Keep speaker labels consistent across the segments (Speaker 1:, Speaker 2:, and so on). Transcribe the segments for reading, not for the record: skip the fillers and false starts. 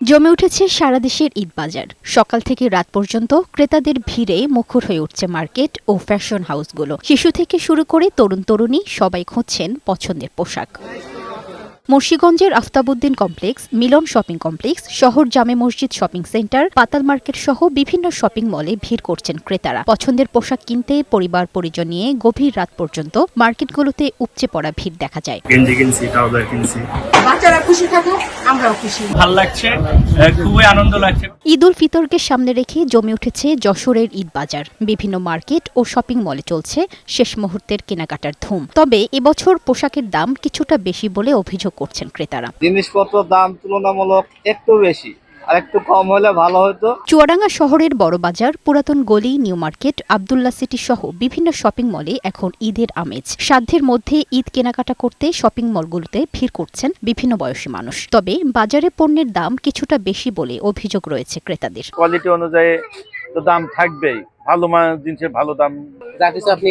Speaker 1: জমে উঠেছে সারা দেশের ঈদ বাজার। সকাল থেকে রাত পর্যন্ত ক্রেতাদের ভিড়ে মুখর হয়ে উঠছে মার্কেট ও ফ্যাশন হাউসগুলো। শিশু থেকে শুরু করে তরুণ তরুণী সবাই খুঁজছেন পছন্দের পোশাক। মুন্সিগঞ্জের আফতাবউদ্দিন কমপ্লেক্স, মিলন শপিং কমপ্লেক্স, শহর জামে মসজিদ শপিং সেন্টার, পাতাল মার্কেট সহ বিভিন্ন শপিং মলে ভিড় করছেন ক্রেতারা। পছন্দের পোশাক কিনতে পরিবার পরিজন নিয়ে গভীর রাত পর্যন্ত মার্কেটগুলোতে উপচে পড়া ভিড় দেখা যায়।
Speaker 2: বাচ্চারা খুশি থাকুক, আমরাও খুশি।
Speaker 3: ভালো লাগছে, খুবই আনন্দ লাগছে।
Speaker 1: ঈদ উল ফিতরকে সামনে রেখে জমে উঠেছে যশোরের ঈদ বাজার। বিভিন্ন মার্কেট ও শপিং মলে চলছে শেষ মুহূর্তের কেনাকাটার ধুম। তবে এবছর পোশাকের দাম কিছুটা বেশি বলে অভিযোগ করছেন ক্রেতারা।
Speaker 4: জিনিসপত্রের দাম তুলনামূলক একটু বেশি, আর একটু কম হলে ভালো হতো।
Speaker 1: চুয়াডাঙ্গা শহরের বড় বাজার, পুরাতন গলি, নিউ মার্কেট, আব্দুল্লাহ সিটি সহ বিভিন্ন শপিং মলে এখন ঈদের আমেজ। সাধ্যের মধ্যে ঈদ কেনাকাটা করতে শপিং মলগুলোতে ভিড় করছেন বিভিন্ন বয়সী মানুষ। তবে বাজারে পণ্যের দাম কিছুটা বেশি বলে অভিযোগ রয়েছে ক্রেতাদের।
Speaker 4: কোয়ালিটি অনুযায়ী তো দাম থাকবেই, ভালো মানের জিনিসের ভালো দাম।
Speaker 5: যা কিছু আপনি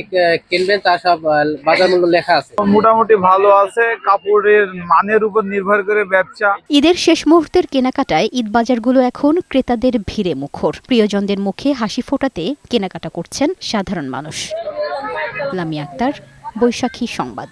Speaker 5: কিনবেন তা সব বাজার মূল্য লেখা আছে।
Speaker 4: মোটামুটি ভালো আছে, কাপড়ের মানের উপর নির্ভর করে ব্যবসা।
Speaker 1: ঈদের শেষ মুহূর্তের কেনাকাটায় ঈদ বাজারগুলো এখন ক্রেতাদের ভিড়ে মুখর। প্রিয়জনদের মুখে হাসি ফোটাতে কেনাকাটা করছেন সাধারণ মানুষ। লামিয়া আক্তার, বৈশাখী সংবাদ।